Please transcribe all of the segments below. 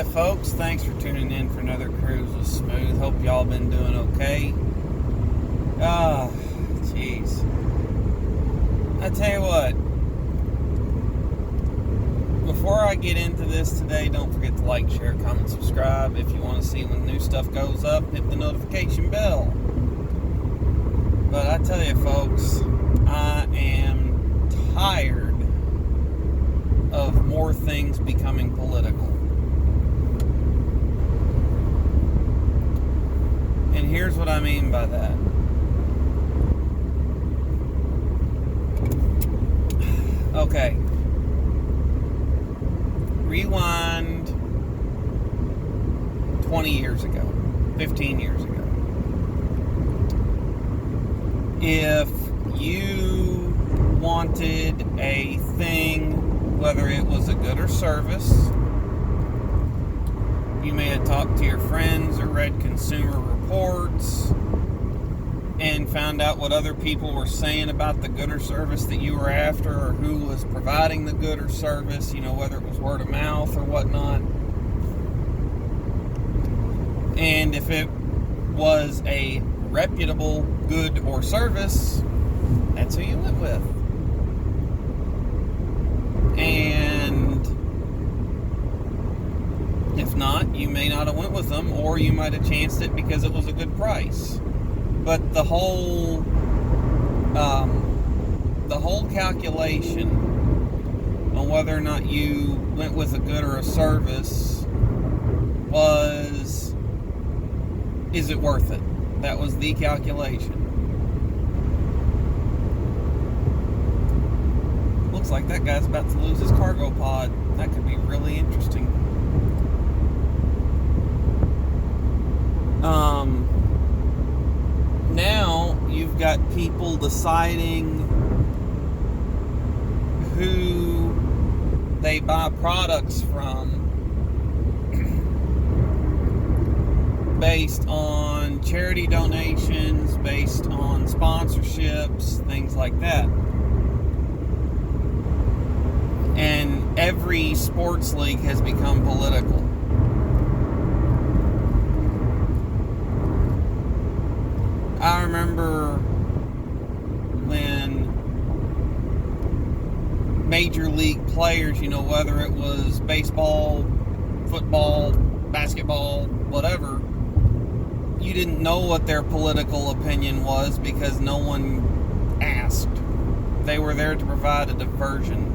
Alright folks, thanks for tuning in for another Cruise with Smooth. Hope y'all been doing okay. Jeez. I tell you what, before I get into this today, don't forget to like, share, comment, subscribe. If you want to see when new stuff goes up, hit the notification bell. But I tell you folks, I am tired of more things becoming political. And here's what I mean by that. Okay. Rewind 20 years ago, 15 years ago. If you wanted a thing, whether it was a good or service, you may have talked to your friends or read Consumer Reports and found out what other people were saying about the good or service that you were after, or who was providing the good or service, whether it was word of mouth or whatnot. And if it was a reputable good or service, that's who you went with. And if not, you may not have went with them, or you might have chanced it because it was a good price. But the whole calculation on whether or not you went with a good or a service was, is it worth it? That was the calculation. Looks like that guy's about to lose his cargo pod. That could be really interesting. Now you've got people deciding who they buy products from based on charity donations, based on sponsorships, things like that. And every sports league has become political. I remember when major league players, whether it was baseball, football, basketball, whatever, you didn't know what their political opinion was because no one asked. They were there to provide a diversion.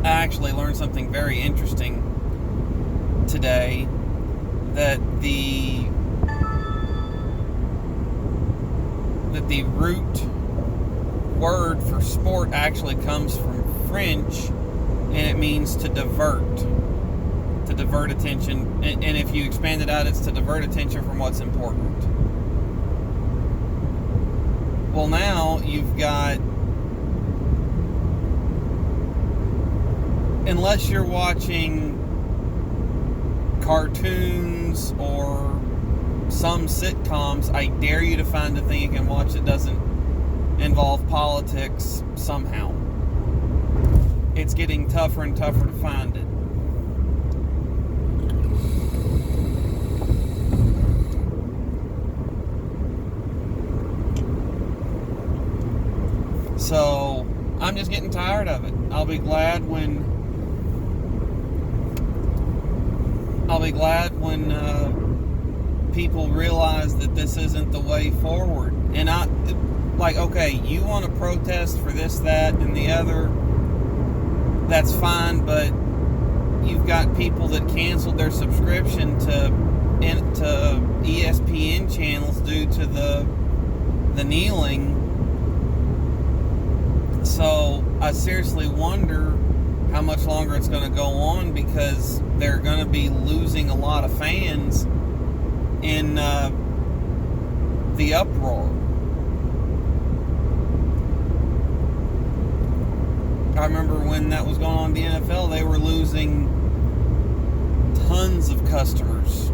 I actually learned something very interesting today, that the root word for sport actually comes from French, and it means to divert attention. And if you expand it out, it's to divert attention from what's important. Well, now you've got, unless you're watching cartoons or some sitcoms, I dare you to find a thing you can watch that doesn't involve politics somehow. It's getting tougher and tougher to find it. So, I'm just getting tired of it. I'll be glad when people realize that this isn't the way forward. And okay, you want to protest for this, that, and the other, that's fine, but you've got people that canceled their subscription to ESPN channels due to the kneeling. So I seriously wonder how much longer it's going to go on, because they're going to be losing a lot of fans in the uproar. I remember when that was going on in the NFL, they were losing tons of customers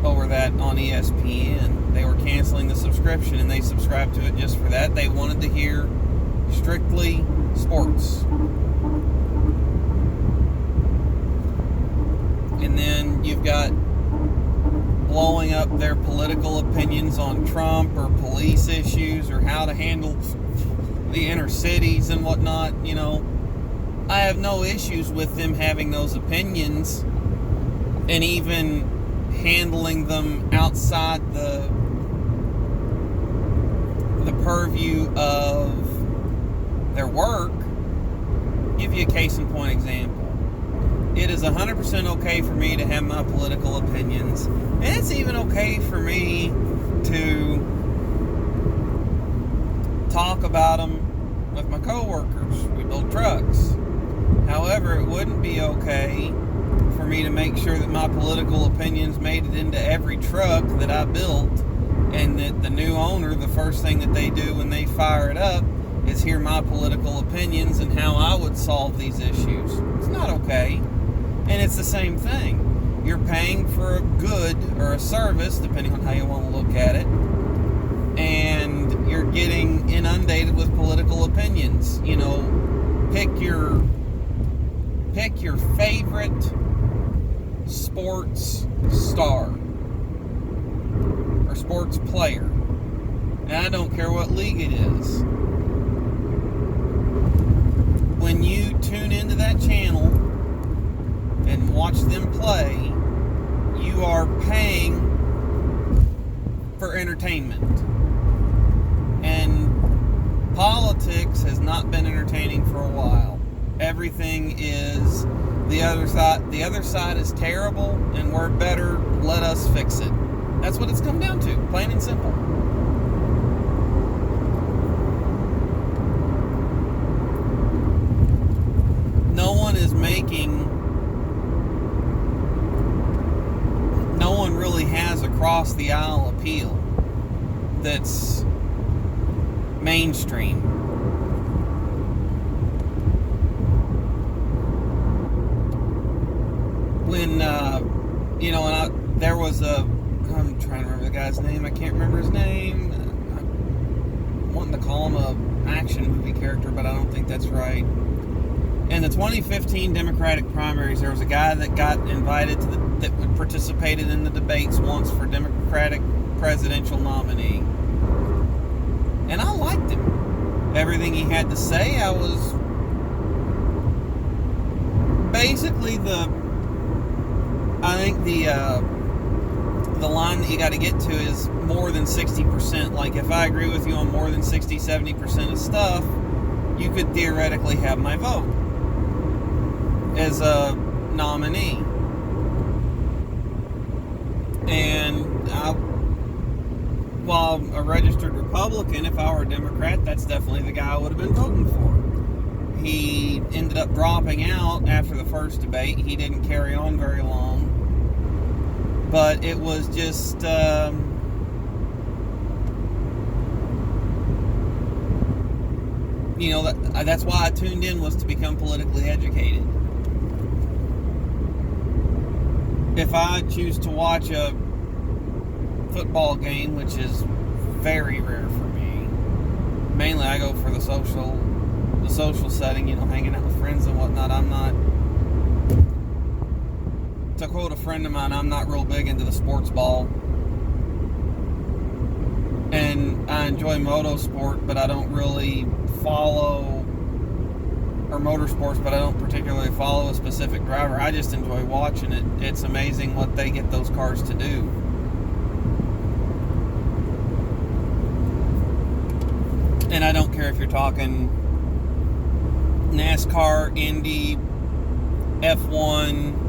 over that on ESPN. They were canceling the subscription, and they subscribed to it just for that. They wanted to hear strictly sports. got blowing up their political opinions on Trump or police issues or how to handle the inner cities and whatnot, I have no issues with them having those opinions and even handling them outside the purview of their work. Give you a case in point example. It is 100% okay for me to have my political opinions, and it's even okay for me to talk about them with my coworkers. We build trucks. However, it wouldn't be okay for me to make sure that my political opinions made it into every truck that I built, and that the new owner, the first thing that they do when they fire it up is hear my political opinions and how I would solve these issues. It's not okay. And it's the same thing. You're paying for a good or a service, depending on how you want to look at it, and you're getting inundated with political opinions. Pick your favorite sports star or sports player, and I don't care what league it is. When you tune into that channel and watch them play, you are paying for entertainment. And politics has not been entertaining for a while. Everything is the other side. The other side is terrible, and we're better. Let us fix it. That's what it's come down to, plain and simple. No one really has a cross the aisle appeal that's mainstream. When there was I'm trying to remember the guy's name. I can't remember his name. I'm wanting to call him a action movie character, but I don't think that's right. In the 2015 Democratic primaries, there was a guy that got invited that participated in the debates once for Democratic presidential nominee. And I liked him. Everything he had to say, I was basically the line that you got to get to is more than 60%. Like, if I agree with you on more than 60-70% of stuff, you could theoretically have my vote as a nominee. And while a registered Republican, if I were a Democrat, that's definitely the guy I would have been voting for. He ended up dropping out after the first debate. He didn't carry on very long. But it was just that's why I tuned in, was to become politically educated. If I choose to watch a football game, which is very rare for me, mainly I go for the social setting, hanging out with friends and whatnot. To quote a friend of mine, I'm not real big into the sports ball. And I enjoy motorsport, but I don't really follow, or motorsports, but I don't particularly follow a specific driver. I just enjoy watching it. It's amazing what they get those cars to do. And I don't care if you're talking NASCAR, Indy, F1,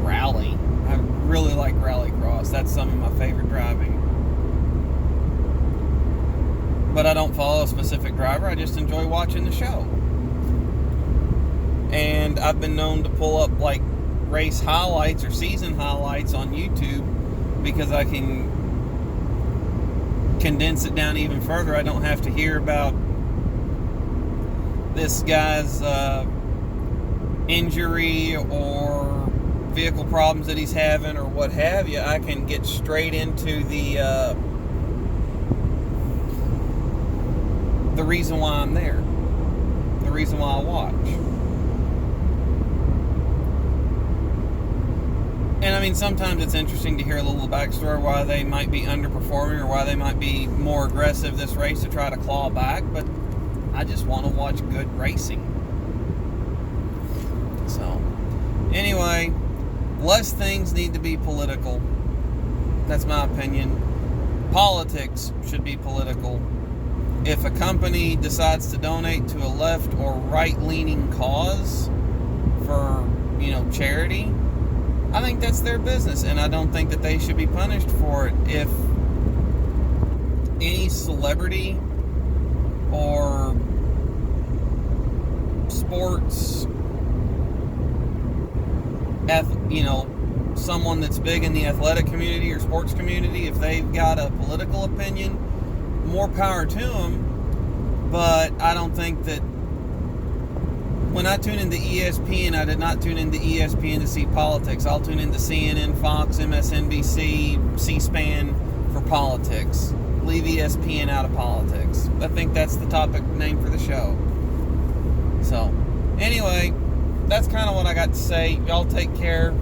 rally. I really like rallycross. That's some of my favorite driving. But I don't follow a specific driver. I just enjoy watching the show. And I've been known to pull up like race highlights or season highlights on YouTube because I can condense it down even further. I don't have to hear about this guy's injury or vehicle problems that he's having or what have you. I can get straight into the reason why I'm there, the reason why I watch. I mean, sometimes it's interesting to hear a little backstory why they might be underperforming or why they might be more aggressive this race to try to claw back, but I just want to watch good racing. So, anyway, less things need to be political. That's my opinion. Politics should be political. If a company decides to donate to a left or right-leaning cause for, charity, I think that's their business, and I don't think that they should be punished for it. If any celebrity or sports, someone that's big in the athletic community or sports community, if they've got a political opinion, more power to them. But I don't think that when I tune into ESPN, I did not tune into ESPN to see politics. I'll tune into CNN, Fox, MSNBC, C-SPAN for politics. Leave ESPN out of politics. I think that's the topic name for the show. So, anyway, that's kind of what I got to say. Y'all take care.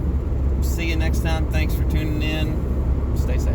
See you next time. Thanks for tuning in. Stay safe.